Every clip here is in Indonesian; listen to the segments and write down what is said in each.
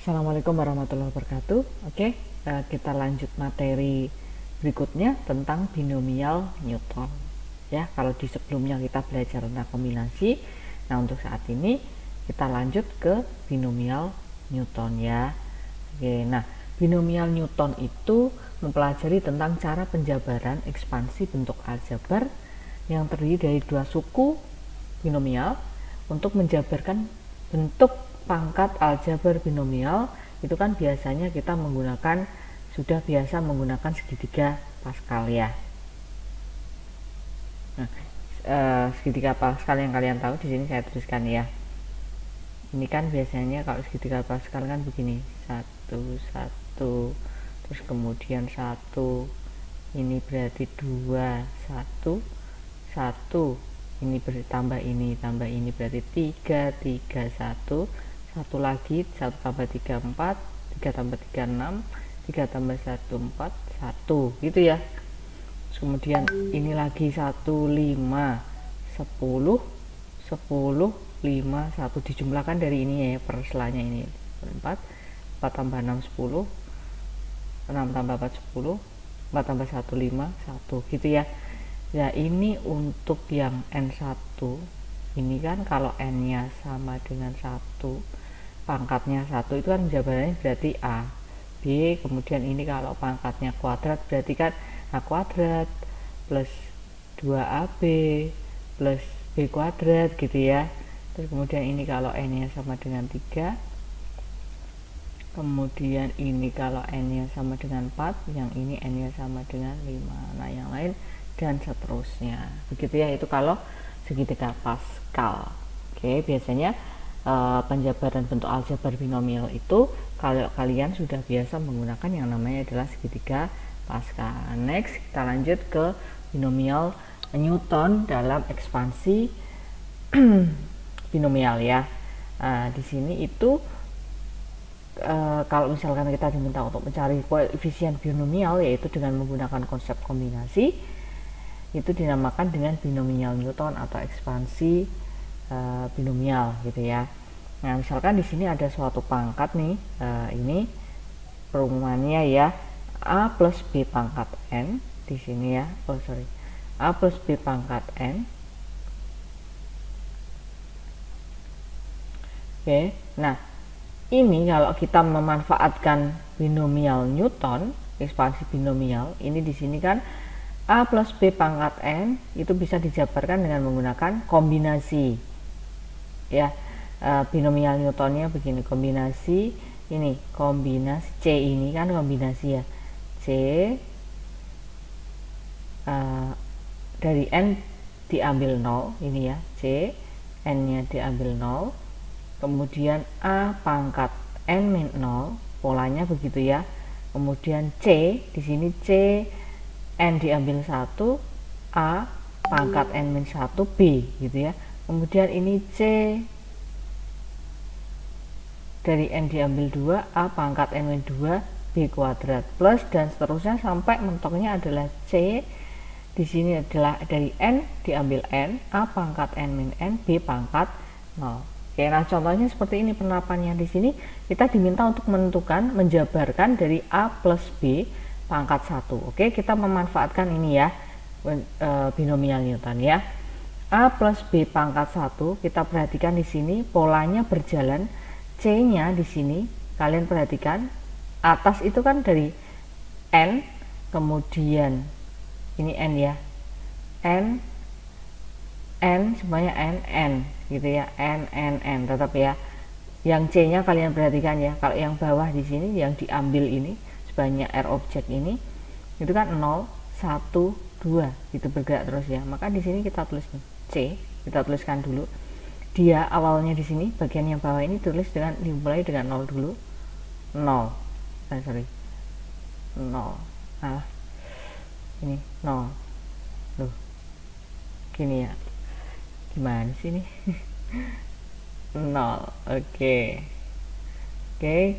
Assalamualaikum warahmatullahi wabarakatuh. Oke, kita lanjut materi berikutnya tentang binomial Newton. Ya, kalau di sebelumnya kita belajar tentang kombinasi, nah untuk saat ini kita lanjut ke binomial Newton ya. Oke, nah binomial Newton itu mempelajari tentang cara penjabaran ekspansi bentuk aljabar yang terdiri dari dua suku binomial untuk menjabarkan bentuk pangkat aljabar binomial. Itu kan biasanya kita sudah biasa menggunakan segitiga Pascal ya. Nah, segitiga Pascal yang kalian tahu di sini saya tuliskan ya. Ini kan biasanya kalau segitiga Pascal kan begini, 1 1, terus kemudian 1, ini berarti 2 1 1, ini tambah ini berarti 3 3 1, satu lagi 1 tambah 3 4, 3 tambah 3 6, 3 tambah 1 4 1 gitu ya. Terus kemudian ini lagi 1 5 10 10 5 1 dijumlahkan dari ini ya, per selanya ini 4 4 tambah 6 10, 6 tambah 4 10, 4 tambah 1 5 1 gitu ya. Ya ini untuk yang N1 ini kan kalau N nya sama dengan 1, pangkatnya 1 itu kan jawabannya berarti A B, kemudian ini kalau pangkatnya kuadrat berarti kan A kuadrat plus 2AB plus B kuadrat gitu ya. Terus kemudian ini kalau N nya sama dengan 3, kemudian ini kalau N nya sama dengan 4, yang ini N nya sama dengan 5, nah yang lain dan seterusnya begitu ya. Itu kalau segitiga Pascal. Oke, biasanya penjabaran bentuk aljabar binomial itu kalau kalian sudah biasa menggunakan yang namanya adalah segitiga Pascal. Next kita lanjut ke binomial Newton dalam ekspansi binomial ya. Di sini itu kalau misalkan kita diminta untuk mencari koefisien binomial, yaitu dengan menggunakan konsep kombinasi, itu dinamakan dengan binomial Newton atau ekspansi binomial gitu ya. Nah misalkan di sini ada suatu pangkat nih, ini perumpamannya ya, A plus B pangkat N di sini ya, A plus B pangkat N. Oke, nah ini kalau kita memanfaatkan binomial Newton, ekspansi binomial, ini di sini kan A plus B pangkat N itu bisa dijabarkan dengan menggunakan kombinasi ya. Binomial Newtonnya begini, kombinasi ini, kombinasi C ini kan kombinasi ya, C dari N diambil 0 ini ya, C N nya diambil 0, kemudian A pangkat N min 0, polanya begitu ya. Kemudian C di sini, C N diambil 1, A pangkat N min 1 B gitu ya. Kemudian ini C dari N diambil 2, A pangkat N min 2 B kuadrat, plus dan seterusnya sampai mentoknya adalah C di sini adalah dari N diambil N, A pangkat N min N, B pangkat 0. Oke, nah contohnya seperti ini penerapannya. Di sini kita diminta untuk menentukan, menjabarkan dari A plus B pangkat 1. Oke, kita memanfaatkan ini ya, binomial Newton ya. A plus B pangkat 1, kita perhatikan di sini polanya berjalan, C-nya di sini kalian perhatikan atas itu kan dari N, kemudian ini N ya, N semuanya N gitu ya, N tetap ya. Yang C-nya kalian perhatikan ya, kalau yang bawah di sini yang diambil ini sebanyak R objek ini itu kan 0 1 2 gitu bergerak terus ya. Maka di sini kita tulis nih C, kita tuliskan dulu. Dia awalnya di sini bagian yang bawah ini tulis dengan dimulai dengan 0 dulu. 0. 0. Ini 0. Loh. Gini ya. Gimana sih ini? 0. Oke,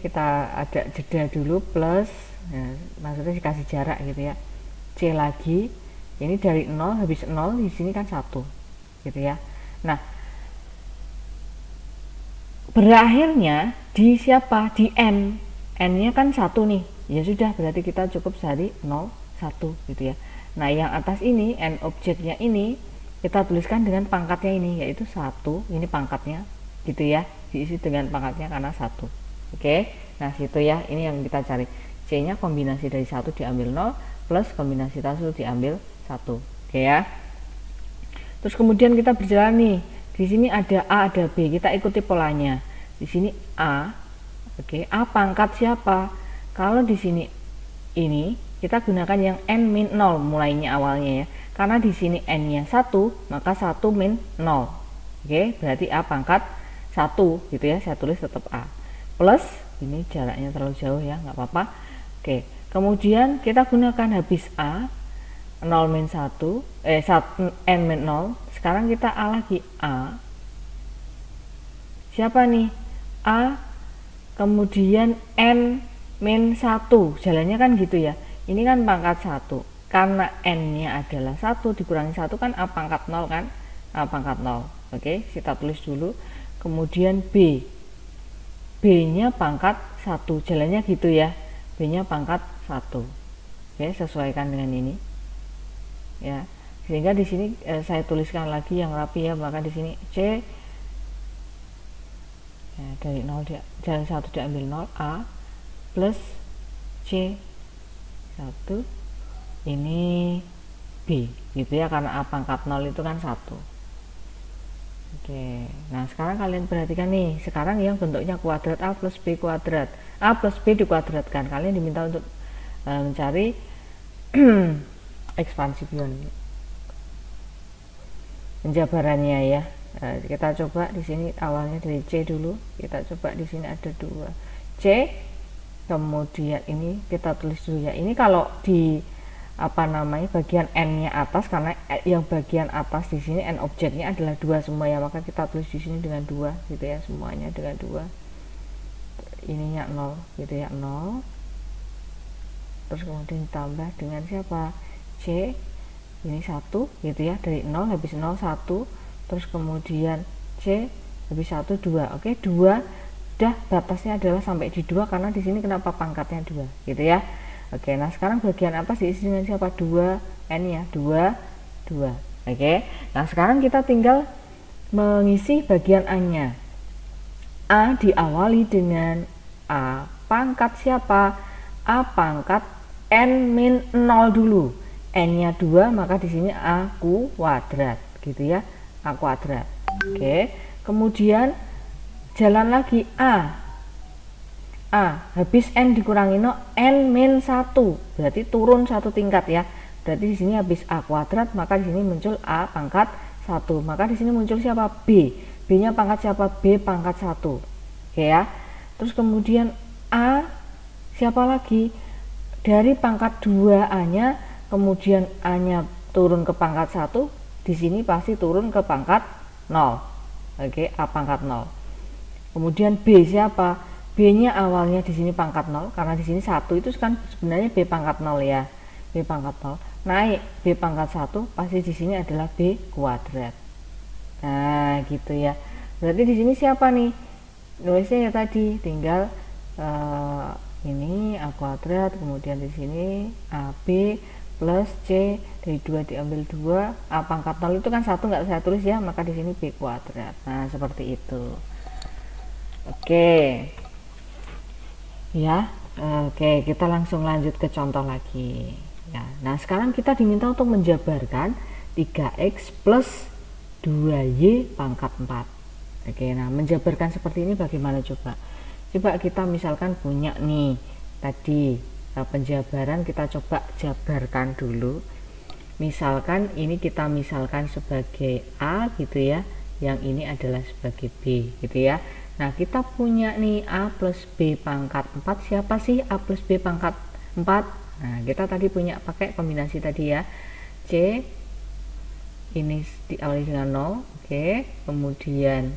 kita ada jeda dulu plus, nah, maksudnya dikasih jarak gitu ya. C lagi, ini dari 0 habis 0 di sini kan 1 gitu ya. Nah berakhirnya di siapa? Di n. N-nya kan 1 nih. Ya sudah, berarti kita cukup cari 0, 1 gitu ya. Nah, yang atas ini n objeknya ini kita tuliskan dengan pangkatnya ini, yaitu 1. Ini pangkatnya gitu ya. Diisi dengan pangkatnya karena 1. Oke. Nah, situ ya. Ini yang kita cari. C-nya kombinasi dari 1 diambil 0 plus kombinasi 1 diambil 1. Oke ya. Terus kemudian kita berjalan nih. Di sini ada A, ada B. Kita ikuti polanya. Di sini A. Oke, A pangkat siapa? Kalau di sini ini kita gunakan yang n-0 mulainya awalnya ya. Karena di sini n-nya 1, maka 1 min 0. Oke, berarti A pangkat 1 gitu ya. Saya tulis tetap A. Plus, ini jaraknya terlalu jauh ya, nggak apa-apa. Oke, kemudian kita gunakan habis A 0 min 1, n min 0. Sekarang kita A lagi, A. Siapa nih? A, kemudian n min 1. Jalannya kan gitu ya. Ini kan pangkat 1. Karena n-nya adalah 1 dikurangi 1 kan A pangkat 0 kan? A pangkat 0. Oke, kita tulis dulu. Kemudian B. B-nya pangkat 1. Jalannya gitu ya. B-nya pangkat 1. Oke, sesuaikan dengan ini. Ya. Sehingga di sini saya tuliskan lagi yang rapi ya, maka di sini C ya, dari 0 jalan 1 diambil 0 A plus C 1 ini B gitu ya, karena A pangkat 0 itu kan 1. Oke, nah sekarang kalian perhatikan nih, sekarang yang bentuknya kuadrat A plus B kuadrat, A plus B dikuadratkan. Kalian diminta untuk mencari ekspansi bion, penjabarannya ya. Kita coba di sini awalnya dari C dulu. Kita coba di sini ada 2 C, kemudian ini kita tulis dulu ya. Ini kalau di bagian n-nya atas, karena yang bagian atas di sini n objeknya adalah 2 semua ya, maka kita tulis di sini dengan 2 gitu ya, semuanya dengan 2. Ininya 0 gitu ya, 0. Terus kemudian ditambah dengan siapa? C ini 1 gitu ya, dari 0 habis 0 1, terus kemudian C habis 1 2. Oke, 2 udah batasnya adalah sampai di 2 karena di sini kenapa pangkatnya 2 gitu ya. Oke, nah sekarang bagian atas diisi dengan siapa? 2 n ya, 2 2. Oke, nah sekarang kita tinggal mengisi bagian A-nya. A diawali dengan A pangkat siapa? A pangkat n min 0 dulu. N-nya 2, maka di sini A kuadrat gitu ya, A kuadrat. Oke, kemudian jalan lagi A habis n dikurangi 0, n min 1, berarti turun 1 tingkat ya. Berarti di sini habis A kuadrat, maka di sini muncul A pangkat 1. Maka di sini muncul siapa? B. B-nya pangkat siapa? B pangkat 1. Oke ya. Terus kemudian A siapa lagi? Dari pangkat 2A-nya, kemudian A-nya turun ke pangkat 1, di sini pasti turun ke pangkat 0. Oke, A pangkat 0. Kemudian B siapa? B-nya awalnya di sini pangkat 0, karena di sini 1 itu kan sebenarnya B pangkat 0 ya. B pangkat 0 naik B pangkat 1, pasti di sini adalah B kuadrat. Nah, gitu ya. Berarti di sini siapa nih? Nulisnya ya tadi, tinggal ini A kuadrat, kemudian di sini AB plus C, dari 2 diambil 2, A pangkat 0 itu kan 1 nggak saya tulis ya, maka di sini B kuadrat. Nah, seperti itu. Oke. Ya, oke, kita langsung lanjut ke contoh lagi ya. Nah, sekarang kita diminta untuk menjabarkan 3x plus 2y pangkat 4. Oke, nah menjabarkan seperti ini bagaimana coba? Coba kita misalkan punya nih tadi penjabaran, kita coba jabarkan dulu. Misalkan ini kita misalkan sebagai A gitu ya, yang ini adalah sebagai B gitu ya. Nah, kita punya nih A plus B pangkat 4. Siapa sih A plus B pangkat 4? Nah, kita tadi punya pakai kombinasi tadi ya. C ini diawali dengan 0. Oke, kemudian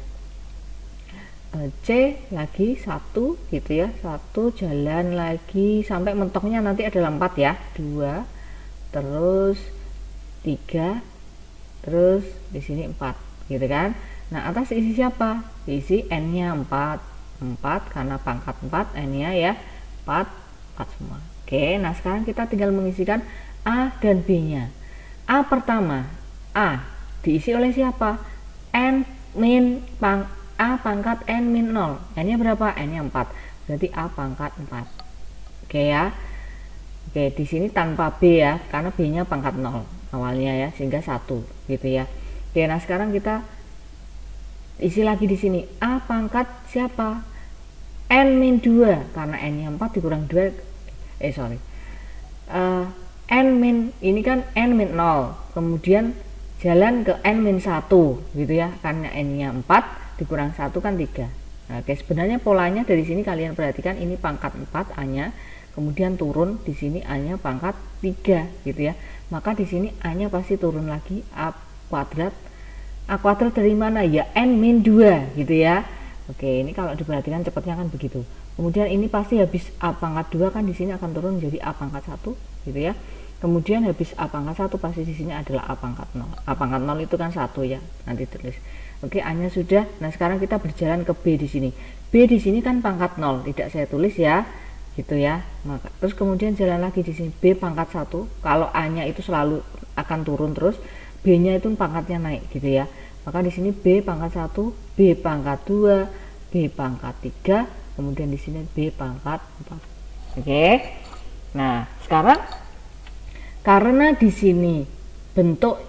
C lagi 1 gitu ya. 1 jalan lagi sampai mentoknya nanti adalah 4 ya. 2 terus 3 terus di sini 4 gitu kan. Nah, atas isi siapa? Isi n-nya 4 karena pangkat 4, n-nya ya 4 semua. Oke, nah sekarang kita tinggal mengisikan A dan B-nya. A pertama, A diisi oleh siapa? N min A pangkat n min 0. N-nya berapa? N-nya 4. Berarti A pangkat 4. Oke ya. Oke, di sini tanpa B ya, karena B-nya pangkat 0 awalnya ya, sehingga 1 gitu ya. Oke, nah sekarang kita isi lagi di sini. A pangkat siapa? N min 2, karena N-nya 4 dikurang 2, N min, ini kan N min 0, kemudian jalan ke N min 1 gitu ya, karena N-nya 4 dikurang 1 kan 3. Nah, oke, sebenarnya polanya dari sini kalian perhatikan, ini pangkat 4 A-nya, kemudian turun di sini A-nya pangkat 3 gitu ya. Maka di sini A-nya pasti turun lagi, A kuadrat. A kuadrat dari mana? Ya N min 2 gitu ya. Oke, ini kalau diperhatikan cepatnya kan begitu. Kemudian ini pasti habis A pangkat 2 kan di sini akan turun menjadi A pangkat 1 gitu ya. Kemudian habis A pangkat 1 pasti di sini adalah A pangkat 0. A pangkat 0 itu kan 1 ya, nanti tulis. Oke, A-nya sudah. Nah, sekarang kita berjalan ke B di sini. B di sini kan pangkat 0, tidak saya tulis ya. Gitu ya. Maka terus kemudian jalan lagi di sini B pangkat 1. Kalau A-nya itu selalu akan turun terus, B-nya itu pangkatnya naik gitu ya. Maka di sini B pangkat 1, B pangkat 2, B pangkat 3, kemudian di sini B pangkat 4. Oke. Nah, sekarang karena di sini bentuk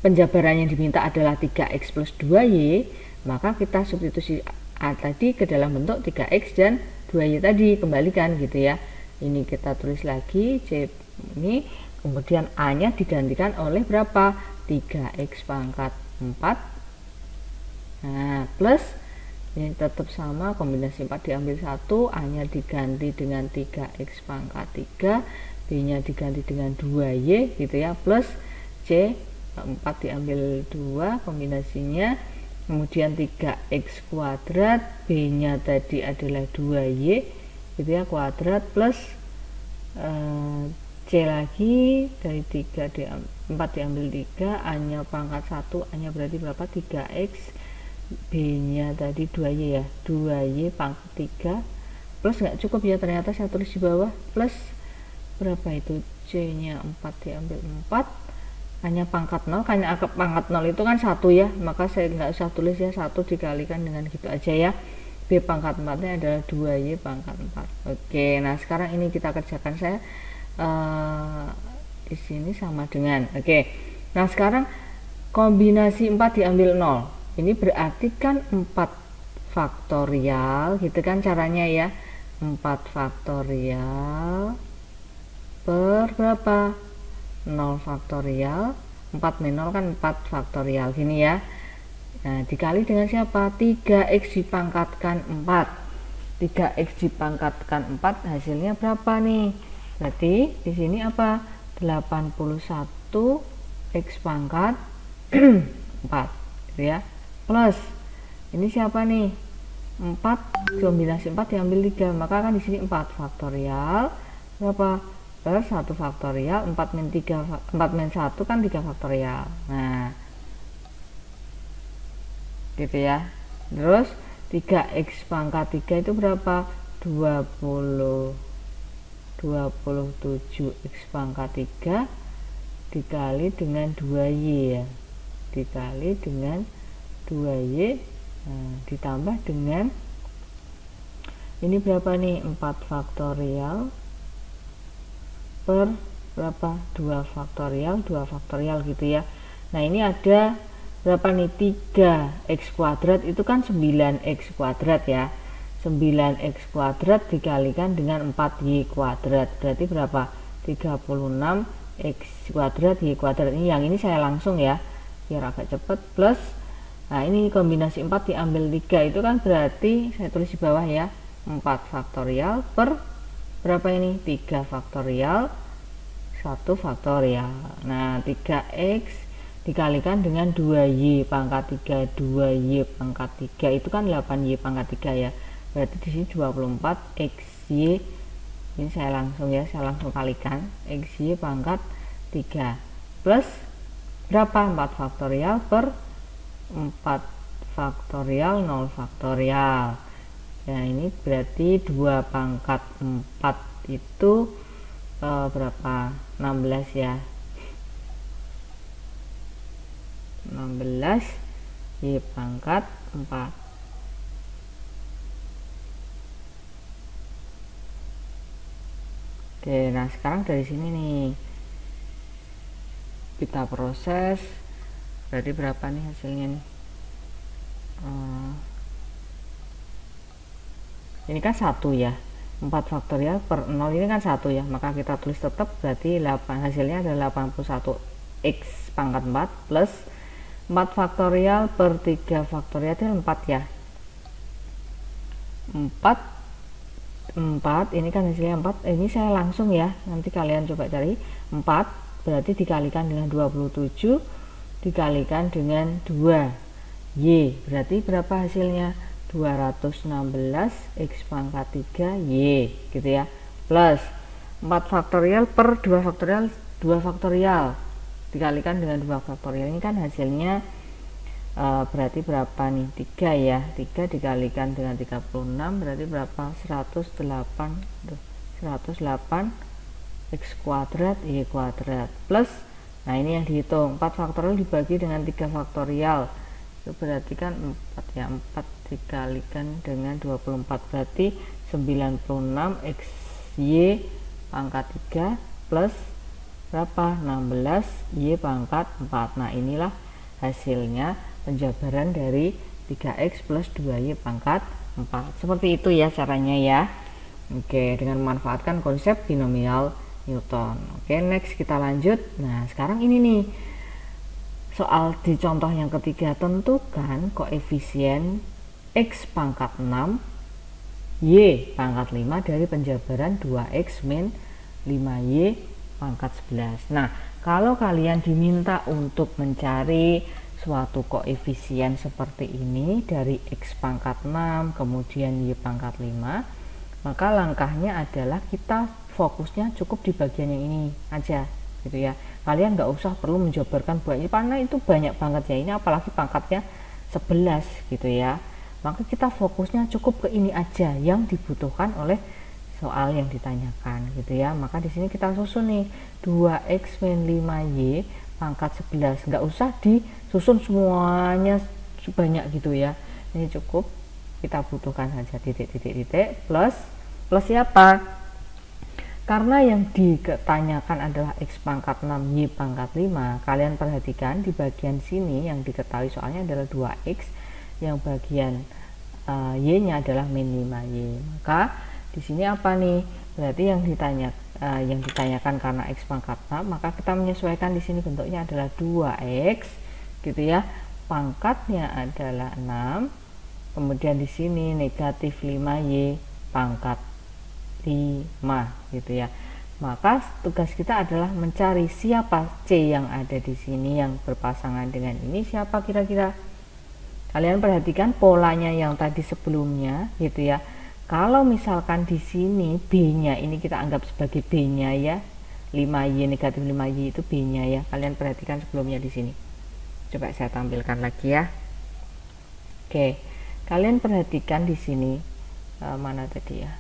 penjabaran yang diminta adalah 3x plus 2y, maka kita substitusi A tadi ke dalam bentuk 3x dan 2y tadi, kembalikan gitu ya. Ini kita tulis lagi C ini, kemudian A-nya digantikan oleh berapa? 3x pangkat 4. Nah, plus ini tetap sama, kombinasi 4 diambil 1, A-nya diganti dengan 3x pangkat 3, B-nya diganti dengan 2y gitu ya, plus C 4 diambil 2 kombinasinya, kemudian 3x kuadrat, B-nya tadi adalah 2y gitu ya, kuadrat, plus C lagi dari 4 diambil 3, A-nya pangkat 1, A-nya berarti berapa? 3x, B-nya tadi 2y ya, 2y pangkat 3, plus nggak cukup ya, ternyata saya tulis di bawah, plus berapa itu? C-nya 4 diambil 4, hanya pangkat 0, karena pangkat 0 itu kan 1 ya, maka saya nggak usah tulis ya, 1 dikalikan dengan gitu aja ya. B pangkat 4 nya adalah 2y pangkat 4. Oke, nah sekarang ini kita kerjakan, saya di sini sama dengan, oke. Nah sekarang kombinasi 4 diambil 0, ini berarti kan 4 faktorial gitu kan caranya ya, 4 faktorial per berapa? 0 faktorial, 4 min 0 kan 4 faktorial gini ya. Nah, dikali dengan siapa? 3x dipangkatkan 4. 3x dipangkatkan 4 hasilnya berapa nih? Berarti di sini apa? 81 x pangkat 4 gitu ya. Plus ini siapa nih? 4, kombinasi 4 diambil 3, maka kan di sini 4 faktorial berapa? Per 1 faktorial, 4 min 1 kan 3 faktorial. Nah, gitu ya. Terus 3x pangkat 3 itu berapa? 27x pangkat 3 dikali dengan 2y ya, dikali dengan 2y, nah, ditambah dengan ini berapa nih? 4 faktorial per berapa? 2 faktorial gitu ya. Nah, ini ada berapa nih? 3x kuadrat itu kan 9x kuadrat ya. 9x kuadrat dikalikan dengan 4y kuadrat berarti berapa? 36x kuadrat y kuadrat. Ini yang ini saya langsung ya biar agak cepat, plus nah ini kombinasi 4 diambil 3 itu kan berarti saya tulis di bawah ya, 4 faktorial per berapa ini? 3 faktorial 1 faktorial. Nah, 3x dikalikan dengan 2y pangkat 3, 2y pangkat 3 itu kan 8y pangkat 3 ya. Berarti di sini 24xy. Ini saya langsung ya, saya langsung kalikan xy pangkat 3 plus berapa? 4 faktorial per 4 faktorial 0 faktorial. Ya, ini berarti 2 pangkat 4 itu berapa? 16 ya. 16 Y pangkat 4. Oke, nah sekarang dari sini nih kita proses, berarti berapa nih hasilnya nih? Ini kan 1 ya, 4 faktorial per 0 ini kan 1 ya, maka kita tulis tetap, berarti 8, hasilnya adalah 81 X pangkat 4 plus 4 faktorial per 3 faktorial itu 4 ya, 4 ini kan hasilnya 4, ini saya langsung ya, nanti kalian coba cari. 4 berarti dikalikan dengan 27 dikalikan dengan 2 Y, berarti berapa hasilnya? 216 X pangkat 3 Y gitu ya, plus 4 faktorial per 2 faktorial dikalikan dengan 2 faktorial, ini kan hasilnya berarti berapa nih? 3 ya, 3 dikalikan dengan 36 berarti berapa? 108 X kuadrat Y kuadrat plus, nah ini yang dihitung 4 faktorial dibagi dengan 3 faktorial itu berarti kan 4 ya, 4 dikalikan dengan 24 berarti 96 X Y pangkat 3 plus berapa? 16 Y pangkat 4. Nah inilah hasilnya penjabaran dari 3X plus 2Y pangkat 4. Seperti itu ya caranya ya. Oke, dengan memanfaatkan konsep binomial Newton. Oke, next kita lanjut. Nah sekarang ini nih soal di contoh yang ketiga, tentukan koefisien X pangkat 6 Y pangkat 5 dari penjabaran 2X min 5Y pangkat 11. Nah kalau kalian diminta untuk mencari suatu koefisien seperti ini dari X pangkat 6 kemudian Y pangkat 5, maka langkahnya adalah kita fokusnya cukup di bagian yang ini aja gitu ya, kalian nggak usah perlu menjabarkan banyak karena itu banyak banget ya, ini apalagi pangkatnya 11 gitu ya, maka kita fokusnya cukup ke ini aja yang dibutuhkan oleh soal yang ditanyakan gitu ya. Maka di sini kita susun nih 2X min 5Y pangkat 11, nggak usah disusun semuanya sebanyak gitu ya, ini cukup kita butuhkan saja titik plus siapa? Karena yang ditanyakan adalah X pangkat 6 Y pangkat 5, kalian perhatikan di bagian sini yang diketahui soalnya adalah 2X, yang bagian Y nya adalah min 5Y. Maka di sini apa nih? Berarti yang ditanyakan karena X pangkat 6, maka kita menyesuaikan di sini bentuknya adalah 2X gitu ya, pangkatnya adalah 6, kemudian di sini negatif 5Y pangkat 5 gitu ya. Maka tugas kita adalah mencari siapa C yang ada di sini yang berpasangan dengan ini, siapa kira-kira. Kalian perhatikan polanya yang tadi sebelumnya gitu ya. Kalau misalkan di sini B-nya ini kita anggap sebagai B-nya ya, 5Y negatif 5Y itu B-nya ya. Kalian perhatikan sebelumnya di sini. Coba saya tampilkan lagi ya. Oke, kalian perhatikan di sini mana tadi ya?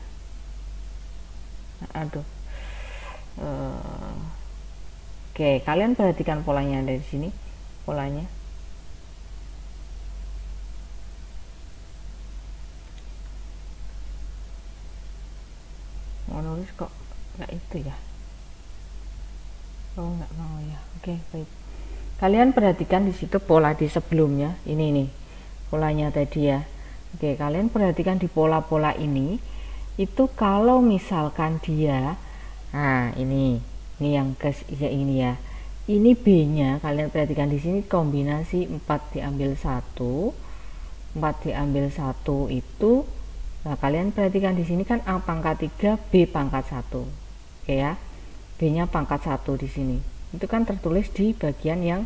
Oke, kalian perhatikan polanya dari sini, polanya. Mau nulis kok nggak itu ya? Oh nggak mau ya. Oke, baik. Kalian perhatikan di situ pola di sebelumnya, ini nih polanya tadi ya. Oke, kalian perhatikan di pola-pola ini. Itu kalau misalkan dia, nah ini yang ya ini ya, ini B nya kalian perhatikan di sini kombinasi 4 diambil 1 itu, nah kalian perhatikan di sini kan A pangkat 3 B pangkat 1, oke ya, B nya pangkat 1 di sini itu kan tertulis di bagian yang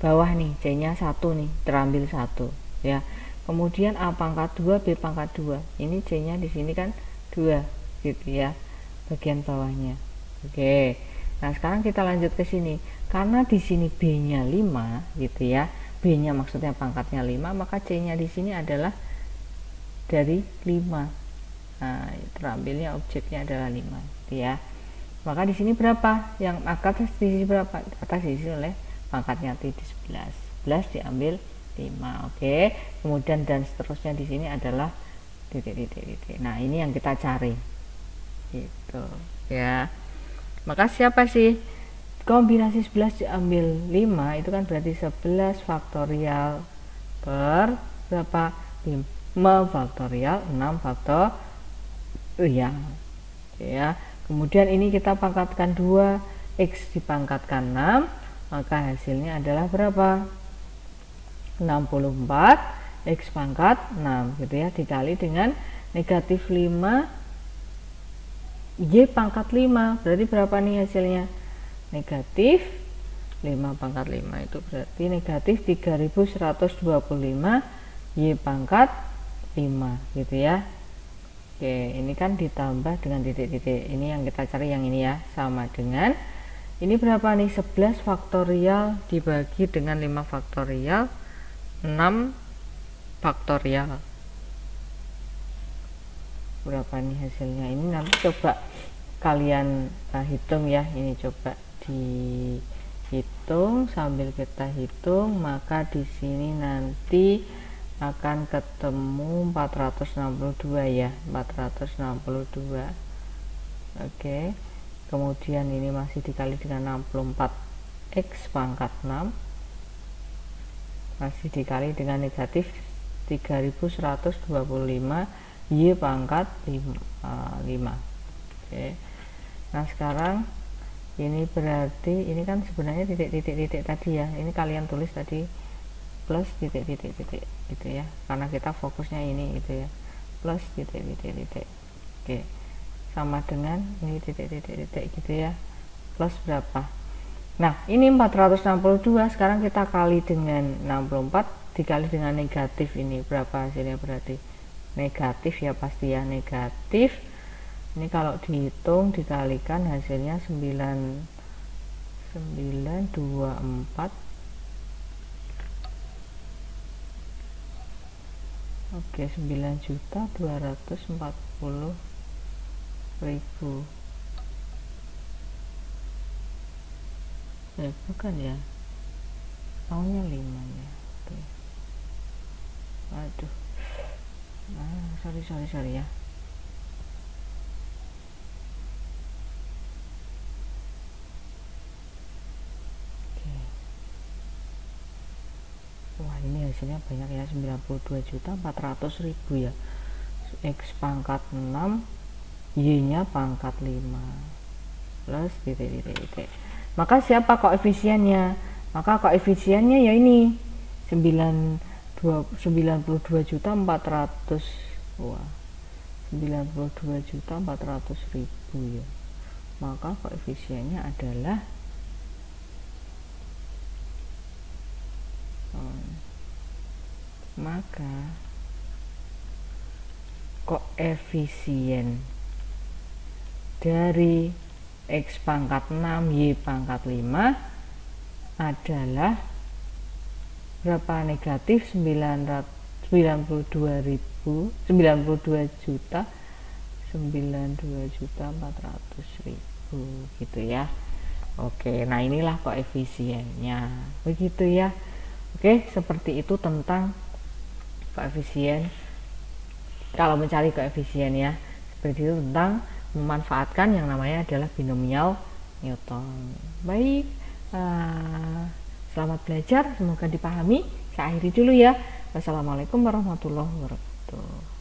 bawah nih, C nya 1 nih terambil 1 ya, kemudian A pangkat 2 B pangkat 2, ini C nya di sini kan 2 gitu ya, bagian bawahnya. Oke, nah sekarang kita lanjut ke sini, karena di sini B nya 5 gitu ya, B-nya maksudnya pangkatnya 5, maka C-nya di sini adalah dari 5. Nah, terambilnya objeknya adalah 5 gitu ya. Maka di sini berapa? Yang atas diisi berapa? Atas diisi oleh pangkatnya T di 11. 11 diambil 5. Oke. Kemudian dan seterusnya di sini adalah titik. Nah, ini yang kita cari. Gitu ya. Maka siapa sih? Kombinasi 11 diambil 5 itu kan berarti 11 faktorial per berapa? 5 faktorial 6 faktorial ya. Kemudian ini kita pangkatkan 2, X dipangkatkan 6, maka hasilnya adalah berapa? 64 X pangkat 6 gitu ya, dikali dengan negatif 5 Y pangkat 5, berarti berapa nih hasilnya? Negatif 5 pangkat 5 itu berarti negatif 3125 Y pangkat 5 gitu ya. Oke, ini kan ditambah dengan titik-titik, ini yang kita cari yang ini ya, sama dengan ini berapa nih? 11 faktorial dibagi dengan 5 faktorial 6 faktorial, berapa nih hasilnya? Ini nanti coba kalian hitung ya, ini coba dihitung sambil kita hitung, maka di sini nanti akan ketemu 462 ya, 462. Oke. Kemudian ini masih dikali dengan 64 X pangkat 6 masih dikali dengan negatif 3125 Y pangkat 5. Oke. Nah, sekarang ini berarti ini kan sebenarnya titik-titik tadi ya, ini kalian tulis tadi plus titik-titik gitu ya, karena kita fokusnya ini gitu ya, plus titik-titik. Oke, sama dengan ini titik-titik gitu ya, plus berapa? Nah, ini 462, sekarang kita kali dengan 64 dikali dengan negatif, ini berapa hasilnya? Berarti negatif ya, pasti ya, negatif. Ini kalau dihitung dikalikan hasilnya 924. Oke, 9.240.000. Bukan ya, tahunnya 5 ya. Oke. Aduh, sorry ya. Wah, ini hasilnya banyak ya, 92.400.000 ya. X pangkat 6, Y nya pangkat 5 plus titik. Maka siapa koefisiennya? Maka koefisiennya ya ini 92.400. Wah, 92.400.000 ya. Maka koefisiennya adalah koefisien dari X pangkat 6 Y pangkat 5 adalah berapa? Negatif 92.400.000 gitu ya. Oke, nah inilah koefisiennya, begitu ya. Oke, seperti itu tentang koefisien. Kalau mencari koefisien ya, seperti itu tentang memanfaatkan yang namanya adalah binomial Newton. Baik, selamat belajar, semoga dipahami. Saya akhiri dulu ya. Wassalamualaikum warahmatullahi wabarakatuh.